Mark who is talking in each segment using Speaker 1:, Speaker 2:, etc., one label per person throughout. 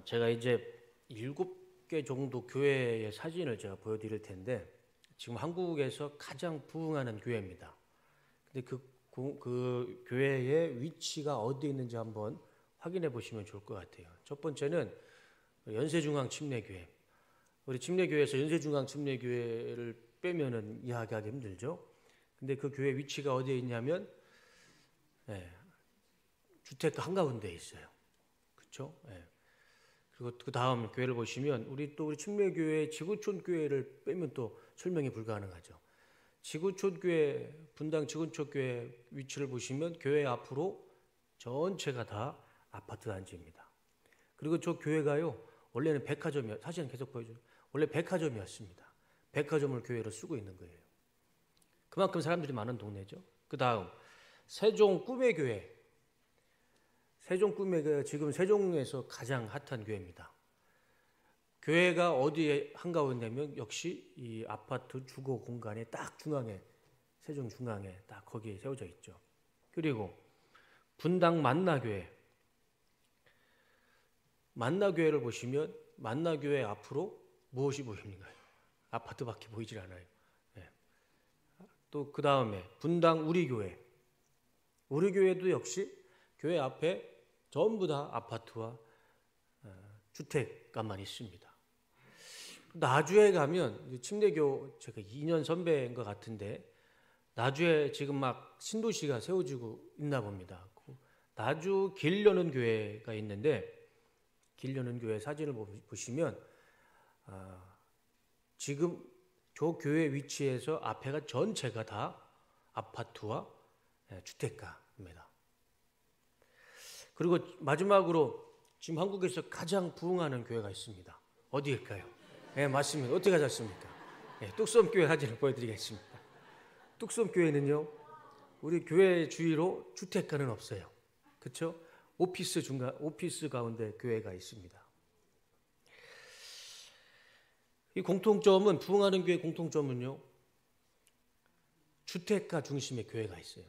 Speaker 1: 제가 이제 7개 정도 교회의 사진을 제가 보여드릴 텐데 지금 한국에서 가장 부흥하는 교회입니다. 근데 그 교회의 위치가 어디에 있는지 한번 확인해 보시면 좋을 것 같아요. 첫 번째는 연세중앙 침례교회. 우리 침례교회에서 연세중앙 침례교회를 빼면은 이해하기 힘들죠. 근데 그 교회 위치가 어디에 있냐면 주택가 한가운데에 있어요. 그렇죠? 그리고 그 다음 교회를 보시면 우리 침례교회 지구촌 교회를 빼면 또 설명이 불가능하죠. 지구촌 교회, 분당 지구촌 교회 위치를 보시면 교회 앞으로 전체가 다 아파트 단지입니다. 그리고 저 교회가요, 원래는 백화점이었어요. 사실은 계속 보여줘요. 원래 백화점이었습니다. 백화점을 교회로 쓰고 있는 거예요. 그만큼 사람들이 많은 동네죠. 그 다음 세종 꿈의 교회. 세종 꿈의 교회, 지금 세종에서 가장 핫한 교회입니다. 교회가 어디에 한가운데면 역시 이 아파트 주거 공간에 딱 중앙에, 세종 중앙에 딱 거기에 세워져 있죠. 그리고 분당 만나교회. 만나교회를 보시면 만나교회 앞으로 무엇이 보입니까? 아파트밖에 보이질 않아요. 또 그 다음에 분당 우리교회. 우리교회도 역시 교회 앞에 전부 다 아파트와 주택가만 있습니다. 나주에 가면 침례교 제가 2년 선배인 것 같은데 나주에 지금 막 신도시가 세워지고 있나 봅니다. 나주 길려는 교회가 있는데 길려는 교회 사진을 보시면 지금 저 교회 위치에서 앞에가 전체가 다 아파트와 주택가입니다. 그리고 마지막으로 지금 한국에서 가장 부흥하는 교회가 있습니다. 어디일까요? 맞습니다. 어떻게 하셨습니까? 뚝섬교회 사진을 보여드리겠습니다. 뚝섬교회는요, 우리 교회 주위로 주택가는 없어요. 그렇죠? 오피스 가운데 교회가 있습니다. 이 공통점은, 부흥하는 교회 공통점은요, 주택가 중심의 교회가 있어요.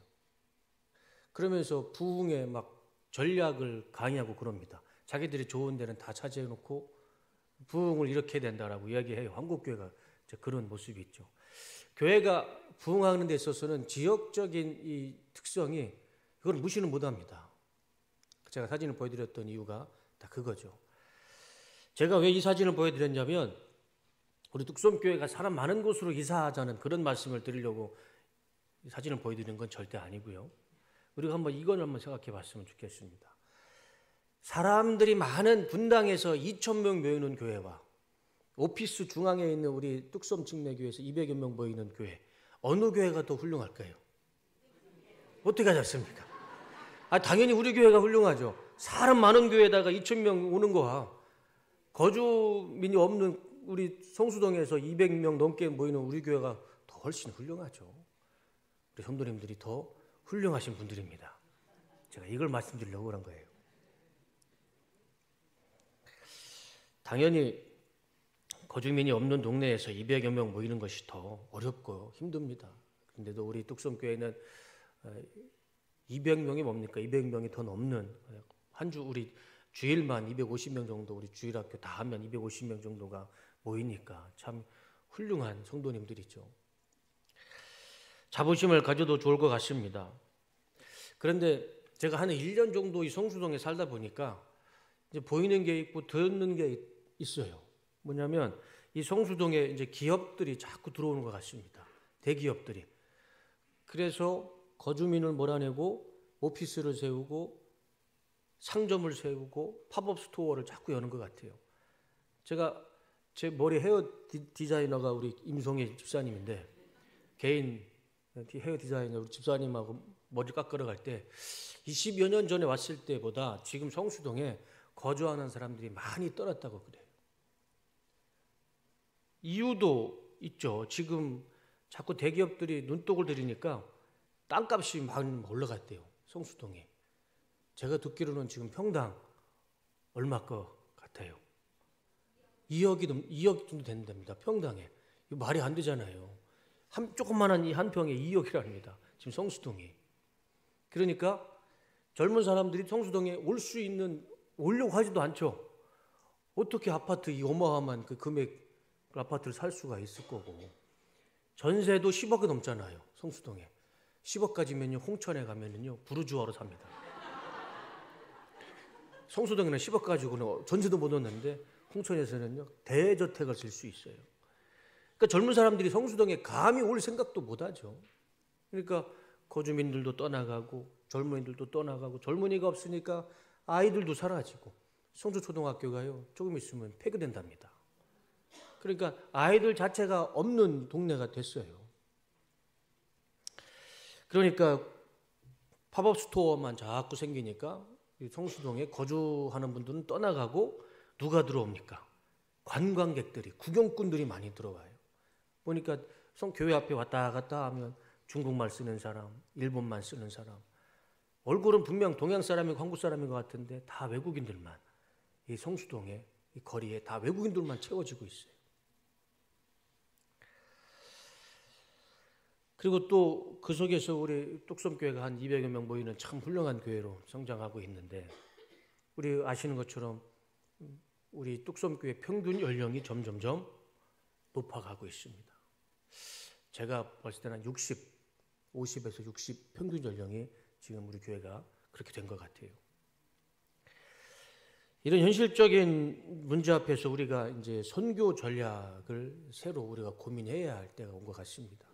Speaker 1: 그러면서 부흥에 막 전략을 강의하고 그럽니다. 자기들이 좋은 데는 다 차지해놓고 부흥을 이렇게 해야 된다라고 이야기해요. 한국교회가 그런 모습이 있죠. 교회가 부흥하는 데 있어서는 지역적인 이 특성이 그걸 무시는 못합니다. 제가 사진을 보여드렸던 이유가 다 그거죠. 제가 왜 이 사진을 보여드렸냐면 우리 뚝섬교회가 사람 많은 곳으로 이사하자는 그런 말씀을 드리려고 이 사진을 보여드리는 건 절대 아니고요. 우리가 이건 한번 생각해 봤으면 좋겠습니다. 사람들이 많은 분당에서 2,000명 모이는 교회와 오피스 중앙에 있는 우리 뚝섬 침례교회에서 200여 명 모이는 교회, 어느 교회가 더 훌륭할까요? 어떻게 하셨습니까? 당연히 우리 교회가 훌륭하죠. 사람 많은 교회에다가 2,000명 오는 거와 거주민이 없는 우리 성수동에서 200명 넘게 모이는 우리 교회가 더 훨씬 훌륭하죠. 우리 성도님들이 더 훌륭하신 분들입니다. 제가 이걸 말씀드리려고 그런 거예요. 당연히 거주민이 없는 동네에서 200여 명 모이는 것이 더 어렵고 힘듭니다. 그런데도 우리 뚝섬교회는 200명이 뭡니까? 200명이 더 넘는 우리 주일만 250명 정도, 우리 주일학교 다 하면 250명 정도가 모이니까 참 훌륭한 성도님들이죠. 자부심을 가져도 좋을 것 같습니다. 그런데 제가 한 1년 정도 이 성수동에 살다 보니까 이제 보이는 게 있고 듣는 게 있어요. 뭐냐면 이 성수동에 이제 기업들이 자꾸 들어오는 것 같습니다. 대기업들이. 그래서 거주민을 몰아내고 오피스를 세우고 상점을 세우고 팝업 스토어를 자꾸 여는 것 같아요. 제 머리 헤어 디자이너가 우리 임송희 집사님인데 개인 헤어 디자이너 우리 집사님하고 머리 깎으러 갈 때 20여 년 전에 왔을 때보다 지금 성수동에 거주하는 사람들이 많이 떨었다고 그래요. 이유도 있죠. 지금 자꾸 대기업들이 눈독을 들이니까 땅값이 막 올라갔대요. 성수동에. 제가 듣기로는 지금 평당 얼마 것 같아요? 2억 정도 된답니다. 평당에. 이거 말이 안 되잖아요. 조그만한 이 한 평에 2억이랍니다. 지금 성수동이. 그러니까 젊은 사람들이 성수동에 오려고 하지도 않죠. 어떻게 아파트 이 어마어마한 그 금액 아파트를 살 수가 있을 거고, 전세도 10억이 넘잖아요. 성수동에 10억 가지면요, 홍천에 가면은요 부르주아로 삽니다. 성수동에는 10억 가지고는 전세도 못 얻는데 홍천에서는요 대저택을 쓸 수 있어요. 그러니까 젊은 사람들이 성수동에 감히 올 생각도 못 하죠. 그러니까 거주민들도 떠나가고 젊은이들도 떠나가고, 젊은이가 없으니까 아이들도 사라지고, 성주초등학교가요 조금 있으면 폐교된답니다. 그러니까 아이들 자체가 없는 동네가 됐어요. 그러니까 팝업 스토어만 자꾸 생기니까 성수동에 거주하는 분들은 떠나가고, 누가 들어옵니까? 관광객들이, 구경꾼들이 많이 들어와요. 보니까 교회 앞에 왔다 갔다 하면 중국말 쓰는 사람, 일본말 쓰는 사람, 얼굴은 분명 동양 사람이고 한국 사람인 것 같은데 다 외국인들만, 이 성수동에 이 거리에 다 외국인들만 채워지고 있어요. 그리고 또 그 속에서 우리 뚝섬교회가 한 200여 명 모이는 참 훌륭한 교회로 성장하고 있는데, 우리 아시는 것처럼 우리 뚝섬교회 평균 연령이 점점점 높아가고 있습니다. 제가 봤을 때는 50에서 60 평균 연령이 지금 우리 교회가 그렇게 된 것 같아요. 이런 현실적인 문제 앞에서 우리가 이제 선교 전략을 새로 우리가 고민해야 할 때가 온 것 같습니다.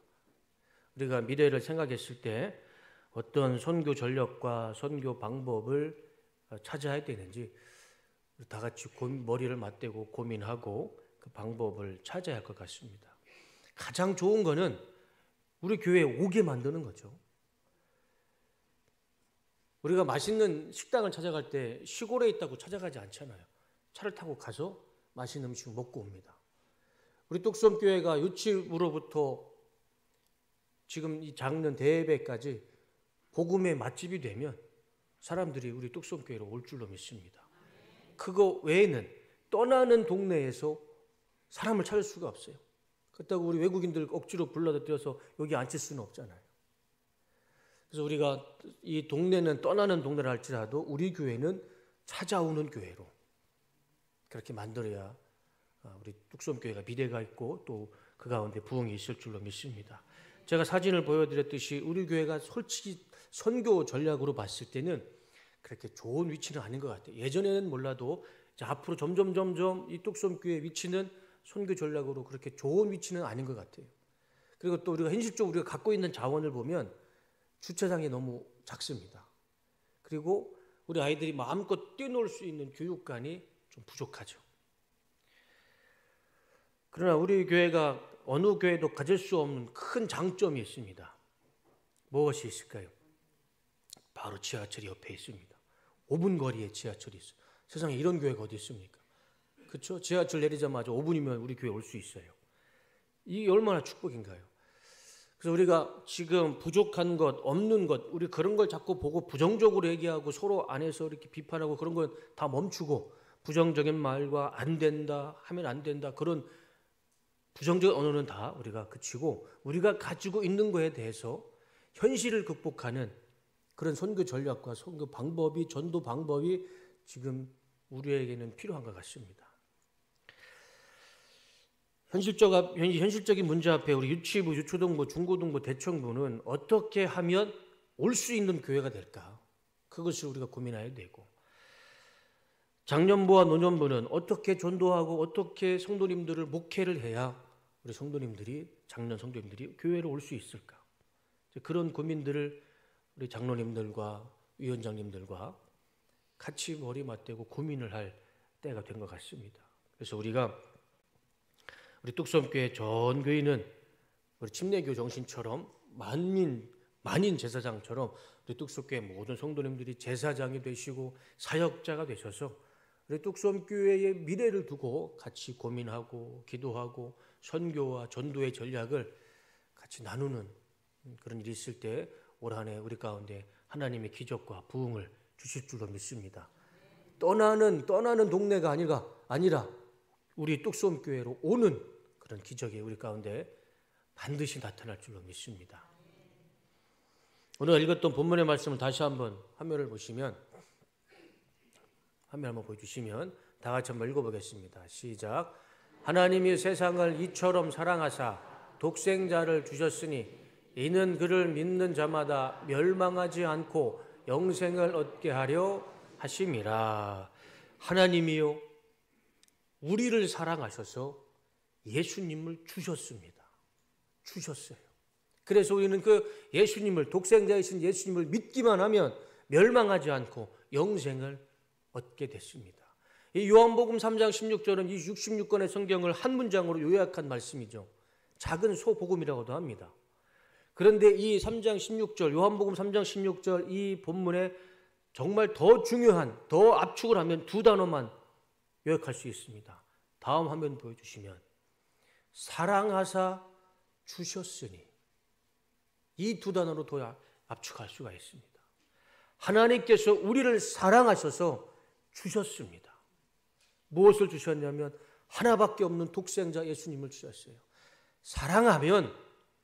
Speaker 1: 우리가 미래를 생각했을 때 어떤 선교 전략과 선교 방법을 찾아야 되는지 다 같이 머리를 맞대고 고민하고 그 방법을 찾아야 할 것 같습니다. 가장 좋은 거는 우리 교회에 오게 만드는 거죠. 우리가 맛있는 식당을 찾아갈 때 시골에 있다고 찾아가지 않잖아요. 차를 타고 가서 맛있는 음식 먹고 옵니다. 우리 뚝섬교회가 유치부로부터 지금 이 작년 대예배까지 복음의 맛집이 되면 사람들이 우리 뚝섬교회로 올 줄로 믿습니다. 그거 외에는 떠나는 동네에서 사람을 찾을 수가 없어요. 그렇다고 우리 외국인들 억지로 불러다 들여서 여기 앉힐 수는 없잖아요. 그래서 우리가 이 동네는 떠나는 동네를 할지라도 우리 교회는 찾아오는 교회로 그렇게 만들어야 우리 뚝섬교회가 미래가 있고 또 그 가운데 부흥이 있을 줄로 믿습니다. 제가 사진을 보여드렸듯이 우리 교회가 솔직히 선교 전략으로 봤을 때는 그렇게 좋은 위치는 아닌 것 같아요. 예전에는 몰라도 이제 앞으로 점점 이 뚝섬교회 위치는 선교 전략으로 그렇게 좋은 위치는 아닌 것 같아요. 그리고 또 우리가 현실적으로 우리가 갖고 있는 자원을 보면 주차장이 너무 작습니다. 그리고 우리 아이들이 마음껏 뛰어놀 수 있는 교육관이 좀 부족하죠. 그러나 우리 교회가 어느 교회도 가질 수 없는 큰 장점이 있습니다. 무엇이 있을까요? 바로 지하철이 옆에 있습니다. 5분 거리에 지하철이 있어요. 세상에 이런 교회가 어디 있습니까? 그렇죠? 지하철 내리자마자 5분이면 우리 교회 올 수 있어요. 이게 얼마나 축복인가요? 그래서 우리가 지금 부족한 것, 없는 것, 우리 그런 걸 자꾸 보고 부정적으로 얘기하고 서로 안에서 이렇게 비판하고 그런 건 다 멈추고, 부정적인 말과 안 된다, 하면 안 된다, 그런 부정적인 언어는 다 우리가 그치고 우리가 가지고 있는 거에 대해서 현실을 극복하는 그런 선교 전략과 선교 방법이, 전도 방법이 지금 우리에게는 필요한 것 같습니다. 현실적인 문제 앞에 우리 유치부, 유초등부, 중고등부, 대청부는 어떻게 하면 올 수 있는 교회가 될까? 그것을 우리가 고민해야 되고, 장년부와 노년부는 어떻게 전도하고 어떻게 성도님들을 목회를 해야 우리 성도님들이, 장년 성도님들이 교회로 올 수 있을까? 그런 고민들을 우리 장로님들과 위원장님들과 같이 머리 맞대고 고민을 할 때가 된 것 같습니다. 그래서 우리가 우리 뚝섬교회 전 교인은 우리 침례교 정신처럼 만인 제사장처럼 우리 뚝섬교회 모든 성도님들이 제사장이 되시고 사역자가 되셔서 우리 뚝섬교회의 미래를 두고 같이 고민하고 기도하고 선교와 전도의 전략을 같이 나누는 그런 일이 있을 때 올 한 해 우리 가운데 하나님의 기적과 부흥을 주실 줄로 믿습니다. 떠나는 동네가 아니라 우리 뚝섬교회로 오는 그런 기적이 우리 가운데 반드시 나타날 줄로 믿습니다. 오늘 읽었던 본문의 말씀을 다시 한번 화면을 한번 보여주시면 다 같이 한번 읽어보겠습니다. 시작. 하나님이 세상을 이처럼 사랑하사 독생자를 주셨으니 이는 그를 믿는 자마다 멸망하지 않고 영생을 얻게 하려 하심이라. 하나님이요, 우리를 사랑하셔서 예수님을 주셨습니다. 주셨어요. 그래서 우리는 그 예수님을, 독생자이신 예수님을 믿기만 하면 멸망하지 않고 영생을 얻게 됐습니다. 이 요한복음 3장 16절은 이 66권의 성경을 한 문장으로 요약한 말씀이죠. 작은 소복음이라고도 합니다. 그런데 이 3장 16절, 요한복음 3장 16절 이 본문에 정말 더 중요한, 더 압축을 하면 두 단어만 요약할 수 있습니다. 다음 화면 보여주시면 사랑하사 주셨으니, 이 두 단어로 더 압축할 수가 있습니다. 하나님께서 우리를 사랑하셔서 주셨습니다. 무엇을 주셨냐면 하나밖에 없는 독생자 예수님을 주셨어요. 사랑하면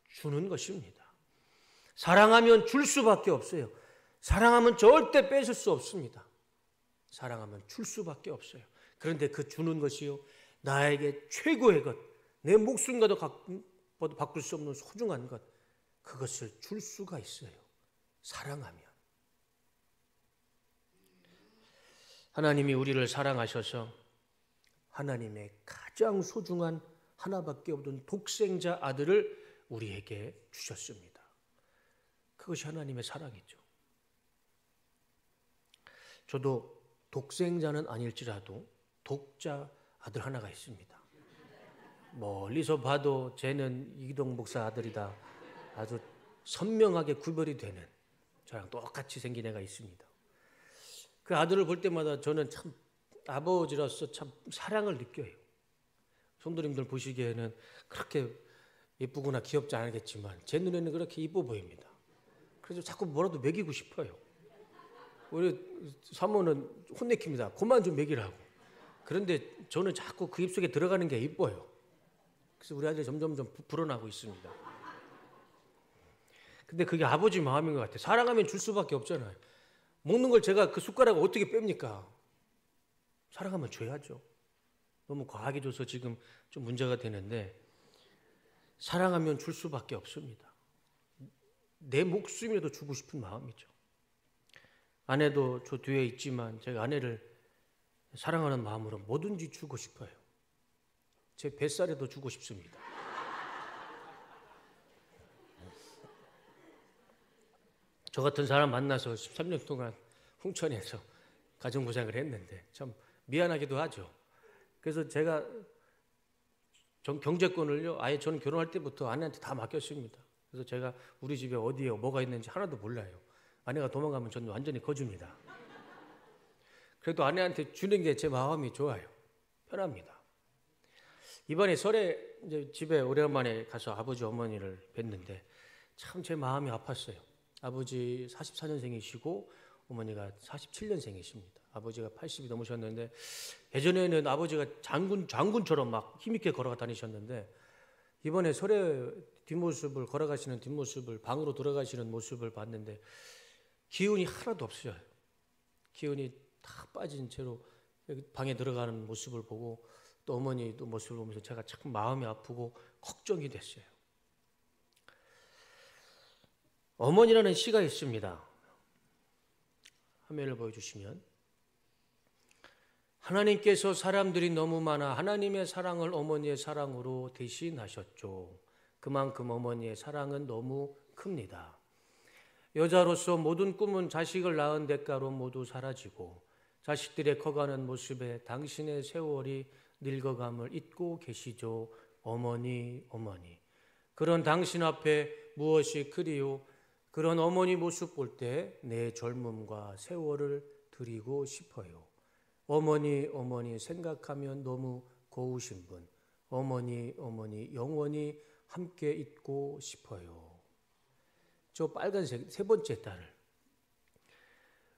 Speaker 1: 주는 것입니다. 사랑하면 줄 수밖에 없어요. 사랑하면 절대 뺏을 수 없습니다. 사랑하면 줄 수밖에 없어요. 그런데 그 주는 것이요, 나에게 최고의 것, 내 목숨과도 바꿀 수 없는 소중한 것, 그것을 줄 수가 있어요. 사랑하면. 하나님이 우리를 사랑하셔서 하나님의 가장 소중한 하나밖에 없는 독생자 아들을 우리에게 주셨습니다. 그것이 하나님의 사랑이죠. 저도 독생자는 아닐지라도 독자 아들 하나가 있습니다. 멀리서 봐도 쟤는 이기동 목사 아들이다, 아주 선명하게 구별이 되는, 저랑 똑같이 생긴 애가 있습니다. 그 아들을 볼 때마다 저는 참 아버지로서 참 사랑을 느껴요. 성도님들 보시기에는 그렇게 예쁘거나 귀엽지 않겠지만 제 눈에는 그렇게 이뻐 보입니다. 그래서 자꾸 뭐라도 먹이고 싶어요. 우리 사모는 혼내킵니다. 그만 좀 먹이라고. 그런데 저는 자꾸 그 입속에 들어가는 게 이뻐요. 그래서 우리 아들이 점점 불어나고 있습니다. 근데 그게 아버지 마음인 것 같아요. 사랑하면 줄 수밖에 없잖아요. 먹는 걸 제가 그 숟가락을 어떻게 뺍니까? 사랑하면 줘야죠. 너무 과하게 줘서 지금 좀 문제가 되는데, 사랑하면 줄 수밖에 없습니다. 내 목숨이라도 주고 싶은 마음이죠. 아내도 저 뒤에 있지만 제가 아내를 사랑하는 마음으로 뭐든지 주고 싶어요. 제 뱃살에도 주고 싶습니다. 저 같은 사람 만나서 13년 동안 홍천에서 가정부장을 했는데 참 미안하기도 하죠. 그래서 제가 경제권을요, 아예 저는 결혼할 때부터 아내한테 다 맡겼습니다. 그래서 제가 우리 집에 어디에 뭐가 있는지 하나도 몰라요. 아내가 도망가면 저는 완전히 거줍니다. 그래도 아내한테 주는 게 제 마음이 좋아요. 편합니다. 이번에 설에 이제 집에 오랜만에 가서 아버지 어머니를 뵀는데 참 제 마음이 아팠어요. 아버지 44년생이시고 어머니가 47년생이십니다. 아버지가 80이 넘으셨는데, 예전에는 아버지가 장군처럼 막 힘있게 걸어가 다니셨는데, 이번에 설에 뒷모습을, 걸어가시는 뒷모습을, 방으로 돌아가시는 모습을 봤는데 기운이 하나도 없어요. 기운이 다 빠진 채로 방에 들어가는 모습을 보고 또 어머니도 모습을 보면서 제가 참 마음이 아프고 걱정이 됐어요. 어머니라는 시가 있습니다. 화면을 보여주시면, 하나님께서 사람들이 너무 많아 하나님의 사랑을 어머니의 사랑으로 대신하셨죠. 그만큼 어머니의 사랑은 너무 큽니다. 여자로서 모든 꿈은 자식을 낳은 대가로 모두 사라지고 자식들의 커가는 모습에 당신의 세월이 늙어감을 잊고 계시죠. 어머니, 어머니. 그런 당신 앞에 무엇이 그리요? 그런 어머니 모습 볼 때 내 젊음과 세월을 드리고 싶어요. 어머니, 어머니 생각하면 너무 고우신 분. 어머니, 어머니 영원히 함께 있고 싶어요. 저 빨간색 세 번째 단을.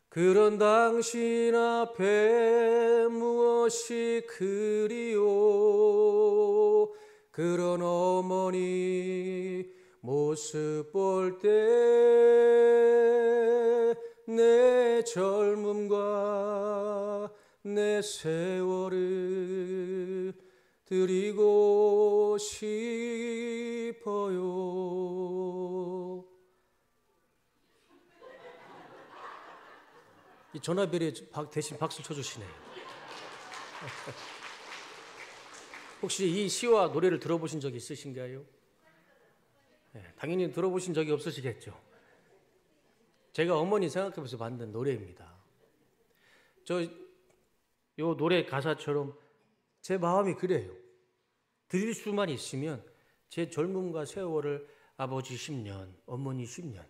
Speaker 1: 그런 당신 앞에 무엇이 그리요? 그런 어머니 모습 볼 때 내 젊음과 내 세월을 드리고 싶어요. 이 전화벨에 대신 박수 쳐주시네요. 혹시 이 시와 노래를 들어보신 적 있으신가요? 네, 당연히 들어보신 적이 없으시겠죠. 제가 어머니 생각해보면서 만든 노래입니다. 요 노래 가사처럼 제 마음이 그래요. 드릴 수만 있으면 제 젊음과 세월을 아버지 10년, 어머니 10년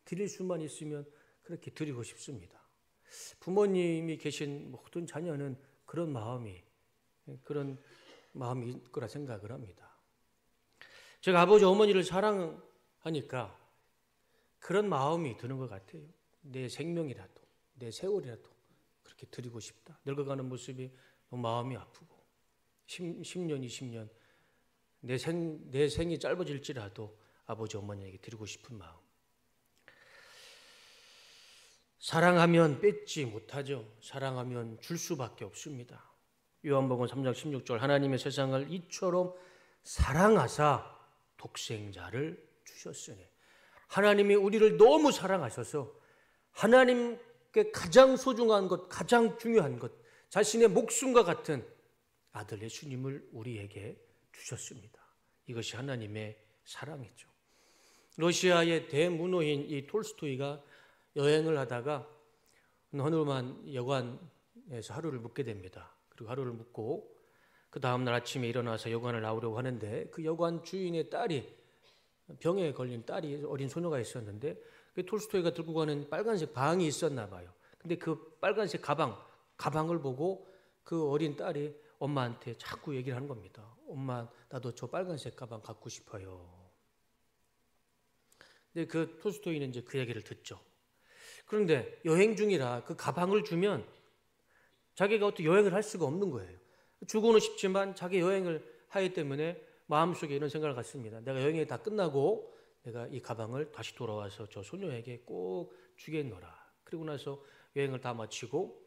Speaker 1: 드릴 수만 있으면 그렇게 드리고 싶습니다. 부모님이 계신 모든 자녀는 그런 마음이 있을 거라 생각을 합니다. 제가 아버지 어머니를 사랑하니까 그런 마음이 드는 것 같아요. 내 생명이라도 내 세월이라도 그렇게 드리고 싶다. 늙어가는 모습이 너무 마음이 아프고 10년, 20년 내 생이 짧아질지라도 아버지 어머니에게 드리고 싶은 마음. 사랑하면 뺏지 못하죠. 사랑하면 줄 수밖에 없습니다. 요한복음 3장 16절 하나님의 세상을 이처럼 사랑하사 독생자를 주셨으니 하나님이 우리를 너무 사랑하셔서 하나님께 가장 소중한 것, 가장 중요한 것, 자신의 목숨과 같은 아들 예수님을 우리에게 주셨습니다. 이것이 하나님의 사랑이죠. 러시아의 대문호인 이 톨스토이가 여행을 하다가 허름한 여관에서 하루를 묵게 됩니다. 그리고 하루를 묵고 그 다음날 아침에 일어나서 여관을 나오려고 하는데 그 여관 주인의 딸이 병에 걸린 딸이 어린 소녀가 있었는데 그 톨스토이가 들고 가는 빨간색 방이 있었나 봐요. 근데 그 빨간색 가방을 보고 그 어린 딸이 엄마한테 자꾸 얘기를 하는 겁니다. 엄마, 나도 저 빨간색 가방 갖고 싶어요. 근데 그 톨스토이는 이제 그 얘기를 듣죠. 그런데 여행 중이라 그 가방을 주면 자기가 어떻게 여행을 할 수가 없는 거예요. 주고는 싶지만 자기 여행을 하기 때문에 마음속에 이런 생각을 갖습니다. 내가 여행이 다 끝나고 내가 이 가방을 다시 돌아와서 저 소녀에게 꼭 주겠노라. 그리고 나서 여행을 다 마치고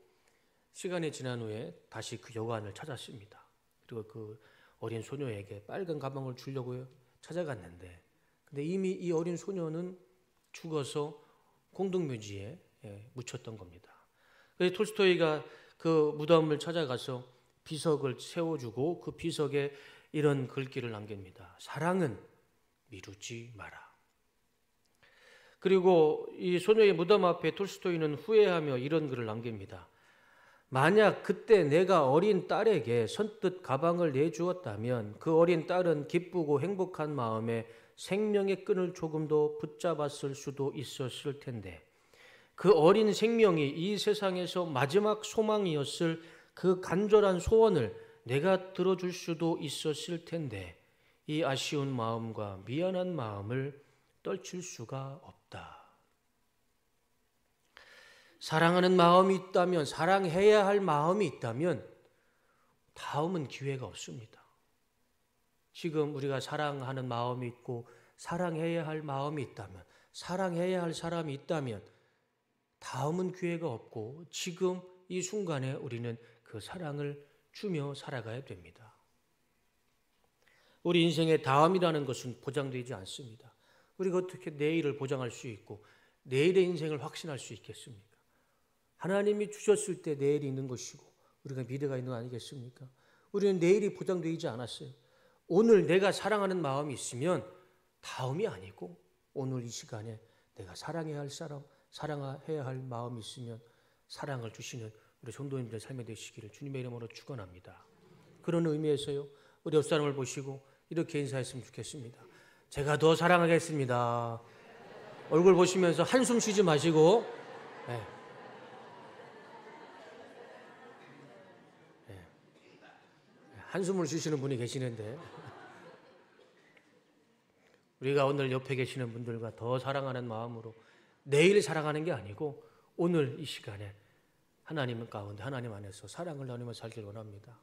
Speaker 1: 시간이 지난 후에 다시 그 여관을 찾았습니다. 그리고 그 어린 소녀에게 빨간 가방을 주려고 찾아갔는데 근데 이미 이 어린 소녀는 죽어서 공동묘지에 묻혔던 겁니다. 그래서 톨스토이가 그 무덤을 찾아가서 비석을 세워주고 그 비석에 이런 글귀를 남깁니다. 사랑은 미루지 마라. 그리고 이 소녀의 무덤 앞에 톨스토이는 후회하며 이런 글을 남깁니다. 만약 그때 내가 어린 딸에게 선뜻 가방을 내주었다면 그 어린 딸은 기쁘고 행복한 마음에 생명의 끈을 조금 더 붙잡았을 수도 있었을 텐데 그 어린 생명이 이 세상에서 마지막 소망이었을 그 간절한 소원을 내가 들어줄 수도 있었을 텐데 이 아쉬운 마음과 미안한 마음을 떨칠 수가 없다. 사랑하는 마음이 있다면, 사랑해야 할 마음이 있다면 다음은 기회가 없습니다. 지금 우리가 사랑하는 마음이 있고 사랑해야 할 마음이 있다면, 사랑해야 할 사람이 있다면 다음은 기회가 없고 지금 이 순간에 우리는 그 사랑을 주며 살아가야 됩니다. 우리 인생의 다음이라는 것은 보장되지 않습니다. 우리가 어떻게 내일을 보장할 수 있고 내일의 인생을 확신할 수 있겠습니까? 하나님이 주셨을 때 내일이 있는 것이고 우리가 미래가 있는 거 아니겠습니까? 우리는 내일이 보장되지 않았어요. 오늘 내가 사랑하는 마음이 있으면 다음이 아니고 오늘 이 시간에 내가 사랑해야 할 사람, 사랑해야 할 마음이 있으면 사랑을 주시는 우리 성도님들의 삶이 되시기를 주님의 이름으로 축원합니다. 그런 의미에서요. 우리 옆 사람을 보시고 이렇게 인사했으면 좋겠습니다. 제가 더 사랑하겠습니다. 얼굴 보시면서 한숨 쉬지 마시고 한숨을 쉬시는 분이 계시는데 우리가 오늘 옆에 계시는 분들과 더 사랑하는 마음으로 내일 사랑하는 게 아니고 오늘 이 시간에 하나님 가운데 하나님 안에서 사랑을 나누며 살길 원합니다.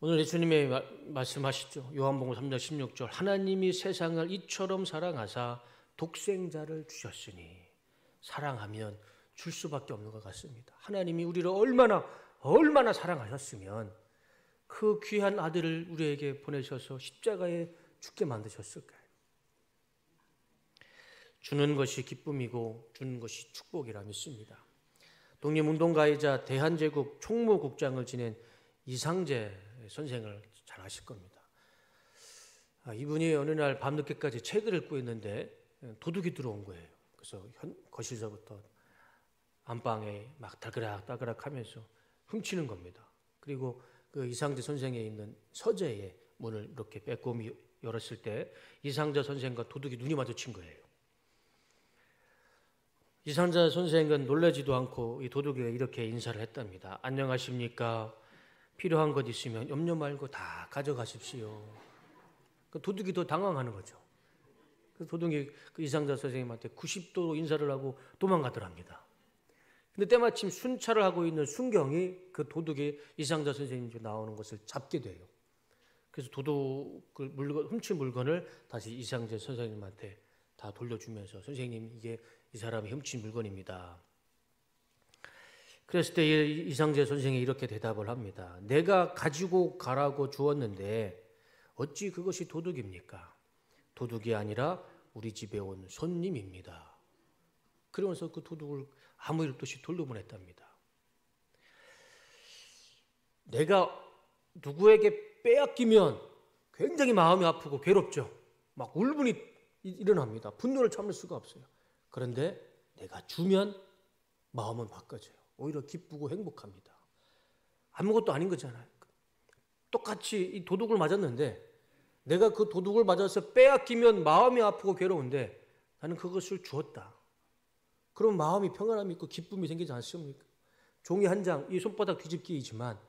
Speaker 1: 오늘 예수님의 말씀하시죠. 요한복음 3장 16절 하나님이 세상을 이처럼 사랑하사 독생자를 주셨으니 사랑하면 줄 수밖에 없는 것 같습니다. 하나님이 우리를 얼마나 사랑하셨으면 그 귀한 아들을 우리에게 보내셔서 십자가에 죽게 만드셨을까요? 주는 것이 기쁨이고 주는 것이 축복이라 믿습니다. 독립운동가이자 대한제국 총무국장을 지낸 이상재 선생을 잘 아실 겁니다. 이분이 어느 날 밤늦게까지 책을 읽고 있는데 도둑이 들어온 거예요. 그래서 거실서부터 안방에 막 따그락 하면서 훔치는 겁니다. 그리고 그 이상재 선생에 있는 서재의 문을 이렇게 빼꼼히 열었을 때 이상재 선생과 도둑이 눈이 마주친 거예요. 이상재 선생은 놀라지도 않고 이 도둑에게 이렇게 인사를 했답니다. 안녕하십니까? 필요한 것 있으면 염려 말고 다 가져가십시오. 그 도둑이 더 당황하는 거죠. 그 도둑이 그 이상재 선생님한테 90도로 인사를 하고 도망가더랍니다. 근데 때마침 순찰을 하고 있는 순경이 그 도둑이 이상재 선생님 집 나오는 것을 잡게 돼요. 그래서 훔친 물건을 다시 이상재 선생님한테 다 돌려주면서 선생님 이게 이 사람이 훔친 물건입니다. 그랬을 때 이상재 선생이 이렇게 대답을 합니다. 내가 가지고 가라고 주었는데 어찌 그것이 도둑입니까? 도둑이 아니라 우리 집에 온 손님입니다. 그러면서 그 도둑을 아무 일 없이 돌려보냈답니다. 내가 누구에게 빼앗기면 굉장히 마음이 아프고 괴롭죠. 막 울분이 일어납니다. 분노를 참을 수가 없어요. 그런데 내가 주면 마음은 바꿔져요. 오히려 기쁘고 행복합니다. 아무것도 아닌 거잖아요. 똑같이 이 도둑을 맞았는데 내가 그 도둑을 맞아서 빼앗기면 마음이 아프고 괴로운데 나는 그것을 주었다. 그럼 마음이 평안함이 있고 기쁨이 생기지 않습니까? 종이 한 장, 이 손바닥 뒤집기이지만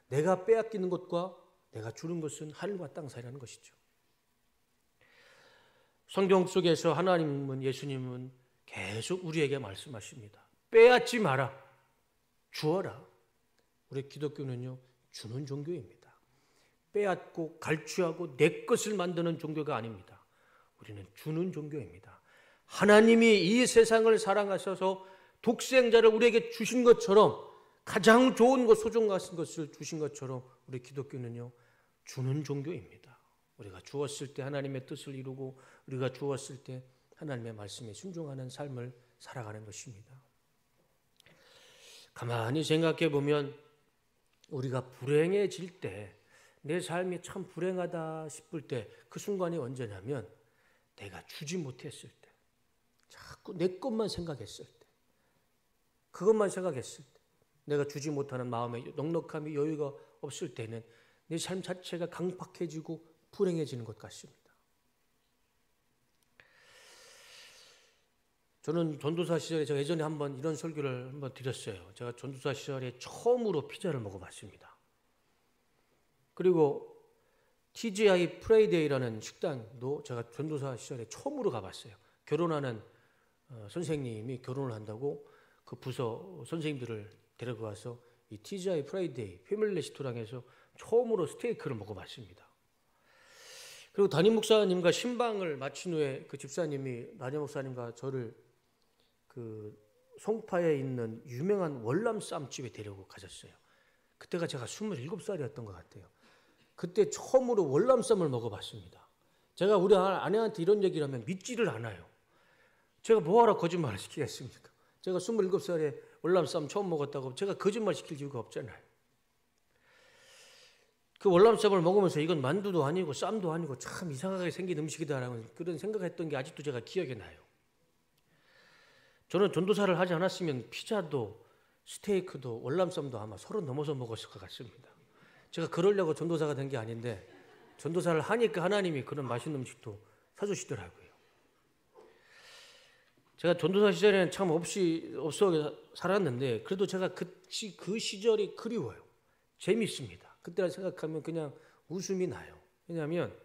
Speaker 1: 내가 빼앗기는 것과 내가 주는 것은 하늘과 땅 사이라는 것이죠. 성경 속에서 하나님은, 예수님은 계속 우리에게 말씀하십니다. 빼앗지 마라. 주어라. 우리 기독교는요, 주는 종교입니다. 빼앗고 갈취하고 내 것을 만드는 종교가 아닙니다. 우리는 주는 종교입니다. 하나님이 이 세상을 사랑하셔서 독생자를 우리에게 주신 것처럼 가장 좋은 것, 소중한 것을 주신 것처럼 우리 기독교는요, 주는 종교입니다. 우리가 주었을 때 하나님의 뜻을 이루고 우리가 주었을 때 하나님의 말씀에 순종하는 삶을 살아가는 것입니다. 가만히 생각해 보면 우리가 불행해질 때, 내 삶이 참 불행하다 싶을 때 그 순간이 언제냐면 내가 주지 못했을 때, 자꾸 내 것만 생각했을 때, 그것만 생각했을 때, 내가 주지 못하는 마음의 넉넉함이 여유가 없을 때는 내 삶 자체가 강팍해지고 불행해지는 것 같습니다. 저는 전도사 시절에 제가 예전에 한번 이런 설교를 한번 드렸어요. 제가 전도사 시절에 처음으로 피자를 먹어봤습니다. 그리고 TGI 프라이데이라는 식당도 제가 전도사 시절에 처음으로 가봤어요. 결혼하는 선생님이 결혼을 한다고 그 부서 선생님들을 데려가서 이 TGI 프라이데이 패밀리 레스토랑에서 처음으로 스테이크를 먹어봤습니다. 그리고 담임 목사님과 신방을 마친 후에 그 집사님이 담임 목사님과 저를 그 송파에 있는 유명한 월남쌈집에 데리고 가셨어요. 그때가 제가 27살이었던 것 같아요. 그때 처음으로 월남쌈을 먹어봤습니다. 제가 우리 아내한테 이런 얘기를 하면 믿지를 않아요. 제가 뭐하러 거짓말을 시키겠습니까? 제가 27살에 월남쌈 처음 먹었다고 제가 거짓말 시킬 이유가 없잖아요. 그 월남쌈을 먹으면서 이건 만두도 아니고 쌈도 아니고 참 이상하게 생긴 음식이다라는 그런 생각했던 게 아직도 제가 기억에 나요. 저는 전도사를 하지 않았으면 피자도 스테이크도 월남쌈도 아마 30 넘어서 먹었을 것 같습니다. 제가 그러려고 전도사가 된 게 아닌데 전도사를 하니까 하나님이 그런 맛있는 음식도 사주시더라고요. 제가 전도사 시절에는 참 없어 살았는데 그래도 제가 그 시절이 그리워요. 재밌습니다. 그때를 생각하면 그냥 웃음이 나요. 왜냐하면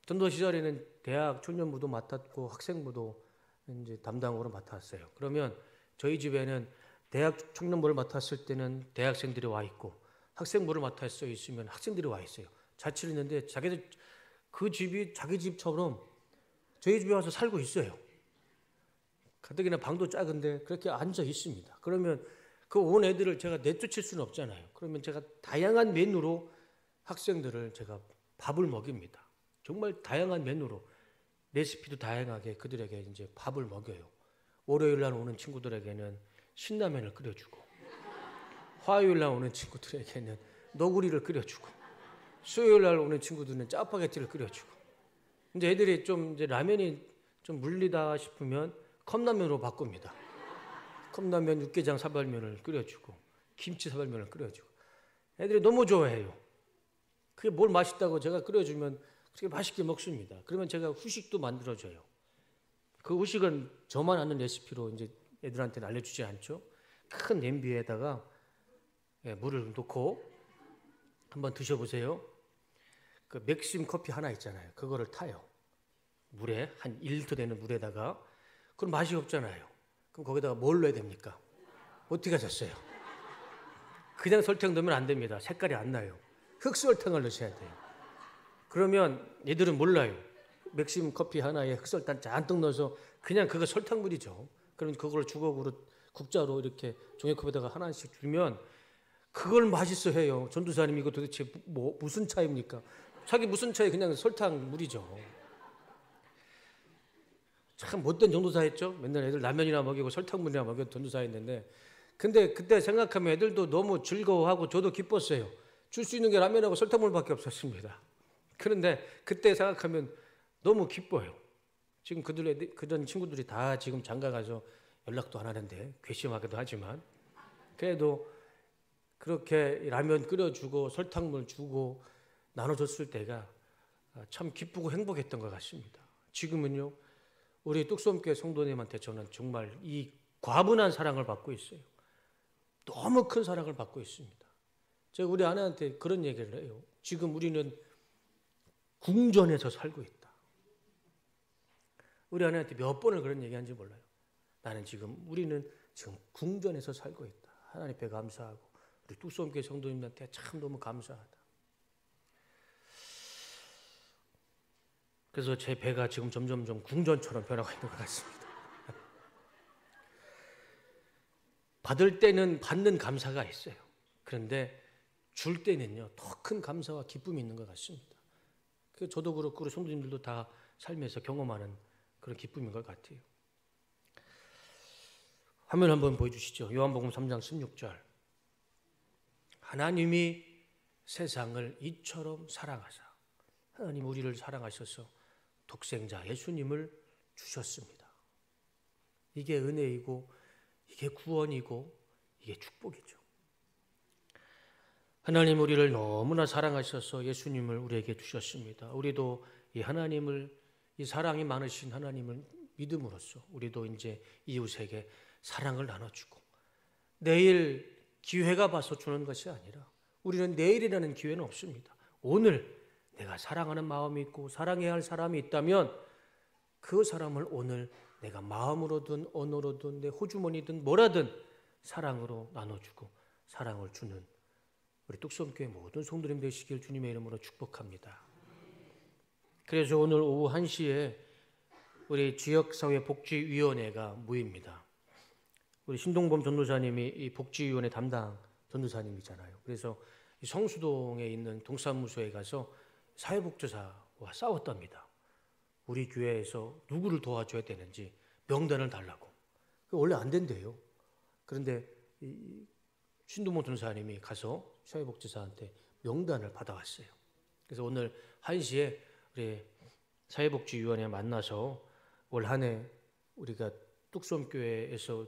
Speaker 1: 전도사 시절에는 대학 청년부도 맡았고 학생부도 이제 담당으로 맡았어요. 그러면 저희 집에는 대학 청년부를 맡았을 때는 대학생들이 와 있고 학생부를 맡았어 있으면 학생들이 와 있어요. 자취를 했는데 자기들 그 집이 자기 집처럼 저희 집에 와서 살고 있어요. 가뜩이나 방도 작은데 그렇게 앉아 있습니다. 그러면 그 온 애들을 제가 내쫓을 수는 없잖아요. 그러면 제가 다양한 메뉴로 학생들을 제가 밥을 먹입니다. 정말 다양한 메뉴로 레시피도 다양하게 그들에게 이제 밥을 먹여요. 월요일 날 오는 친구들에게는 신라면을 끓여주고, 화요일 날 오는 친구들에게는 너구리를 끓여주고, 수요일 날 오는 친구들은 짜파게티를 끓여주고, 이제 애들이 좀 이제 라면이 좀 물리다 싶으면 컵라면으로 바꿉니다. 컵라면, 육개장 사발면을 끓여주고, 김치 사발면을 끓여주고, 애들이 너무 좋아해요. 그게 뭘 맛있다고 제가 끓여주면 그렇게 맛있게 먹습니다. 그러면 제가 후식도 만들어줘요. 그 후식은 저만 아는 레시피로 이제 애들한테는 알려주지 않죠. 큰 냄비에다가 물을 넣고 한번 드셔보세요. 그 맥심 커피 하나 있잖아요. 그거를 타요. 물에 한 1리터 되는 물에다가. 그럼 맛이 없잖아요. 그럼 거기다가 뭘 넣어야 됩니까? 어떻게 하셨어요? 그냥 설탕 넣으면 안 됩니다. 색깔이 안 나요. 흑설탕을 넣으셔야 돼요. 그러면 얘들은 몰라요. 맥심 커피 하나에 흑설탕 잔뜩 넣어서 그냥 그거 설탕물이죠. 그러면 그걸 주걱으로 국자로 이렇게 종이컵에다가 하나씩 주면 그걸 맛있어 해요. 전도사님 이거 도대체 무슨 차입니까? 자기 무슨 차에 그냥 설탕물이죠. 참 못된 전도사였죠. 맨날 애들 라면이나 먹이고 설탕물이나 먹이고 전도사였는데, 근데 그때 생각하면 애들도 너무 즐거워하고 저도 기뻤어요. 줄 수 있는 게 라면하고 설탕물밖에 없었습니다. 그런데 그때 생각하면 너무 기뻐요. 지금 그런 친구들이 다 지금 장가 가서 연락도 안 하는데, 괘씸하기도 하지만 그래도 그렇게 라면 끓여주고 설탕물 주고 나눠줬을 때가 참 기쁘고 행복했던 것 같습니다. 지금은요, 우리 뚝섬교회 성도님한테 저는 정말 이 과분한 사랑을 받고 있어요. 너무 큰 사랑을 받고 있습니다. 제가 우리 아내한테 그런 얘기를 해요. 지금 우리는 궁전에서 살고 있다. 우리 아내한테 몇 번을 그런 얘기한지 몰라요. 우리는 지금 궁전에서 살고 있다. 하나님 앞에 감사하고 우리 뚝섬교회 성도님한테 참 너무 감사하다. 그래서 제 배가 지금 점점점 궁전처럼 변하고 있는 것 같습니다. 받을 때는 받는 감사가 있어요. 그런데 줄 때는요, 더 큰 감사와 기쁨이 있는 것 같습니다. 저도 그렇고 우리 성도님들도 다 삶에서 경험하는 그런 기쁨인 것 같아요. 화면 한번 보여주시죠. 요한복음 3장 16절. 하나님이 세상을 이처럼 사랑하사 하나님 우리를 사랑하셔서 독생자 예수님을 주셨습니다. 이게 은혜이고 이게 구원이고 이게 축복이죠. 하나님 우리를 너무나 사랑하셔서 예수님을 우리에게 주셨습니다. 우리도 이 하나님을, 이 사랑이 많으신 하나님을 믿음으로써 우리도 이제 이웃에게 사랑을 나눠주고, 내일 기회가 봐서 주는 것이 아니라 우리는 내일이라는 기회는 없습니다. 오늘 내가 사랑하는 마음이 있고 사랑해야 할 사람이 있다면 그 사람을 오늘 내가 마음으로든 언어로든 내 호주머니든 뭐라든 사랑으로 나눠주고 사랑을 주는 우리 뚝섬교회 모든 성도님 되시길 주님의 이름으로 축복합니다. 그래서 오늘 오후 1시에 우리 지역사회복지위원회가 모입니다. 우리 신동범 전도사님이 이 복지위원회 담당 전도사님이잖아요. 그래서 이 성수동에 있는 동사무소에 가서 사회복지사와 싸웠답니다. 우리 교회에서 누구를 도와줘야 되는지 명단을 달라고. 원래 안 된대요. 그런데 신동범 전도사님이 가서 사회복지사한테 명단을 받아왔어요. 그래서 오늘 1시에 우리 사회복지위원회 만나서 올 한 해 우리가 뚝섬교회에서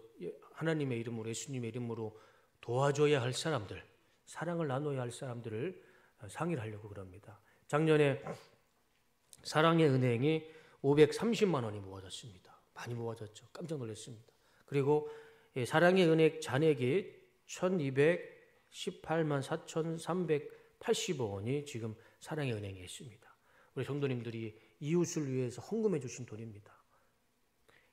Speaker 1: 하나님의 이름으로 예수님의 이름으로 도와줘야 할 사람들, 사랑을 나눠야 할 사람들을 상의를 하려고 그럽니다. 작년에 사랑의 은행이 530만 원이 모아졌습니다. 많이 모아졌죠. 깜짝 놀랐습니다. 그리고 사랑의 은행 잔액이 1218만 4,385원이 지금 사랑의 은행에 있습니다. 우리 성도님들이 이웃을 위해서 헌금해 주신 돈입니다.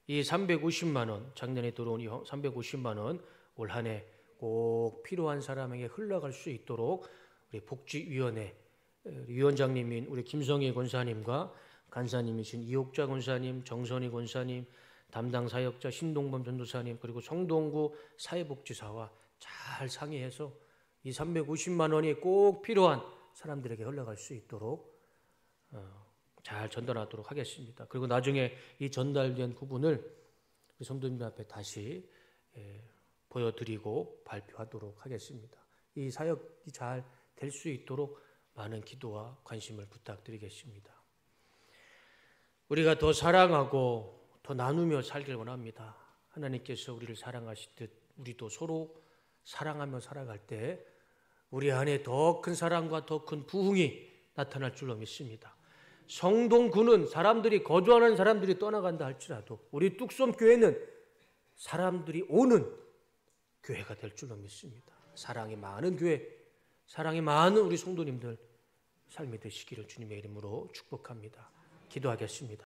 Speaker 1: 이 350만 원, 작년에 들어온 이 350만 원 올 한 해 꼭 필요한 사람에게 흘러갈 수 있도록 우리 복지위원회 위원장님인 우리 김성희 권사님과 간사님이신 이옥자 권사님, 정선희 권사님, 담당 사역자 신동범 전도사님 그리고 성동구 사회복지사와 잘 상의해서 이 350만 원이 꼭 필요한 사람들에게 흘러갈 수 있도록 잘 전달하도록 하겠습니다. 그리고 나중에 이 전달된 부분을 우리 성도님들 앞에 다시 보여드리고 발표하도록 하겠습니다. 이 사역이 잘 될 수 있도록 많은 기도와 관심을 부탁드리겠습니다. 우리가 더 사랑하고 더 나누며 살길 원합니다. 하나님께서 우리를 사랑하시듯 우리도 서로 사랑하며 살아갈 때 우리 안에 더 큰 사랑과 더 큰 부흥이 나타날 줄로 믿습니다. 성동구는 사람들이 거주하는 사람들이 떠나간다 할지라도 우리 뚝섬교회는 사람들이 오는 교회가 될 줄로 믿습니다. 사랑이 많은 교회, 사랑이 많은 우리 성도님들 삶이 되시기를 주님의 이름으로 축복합니다. 기도하겠습니다.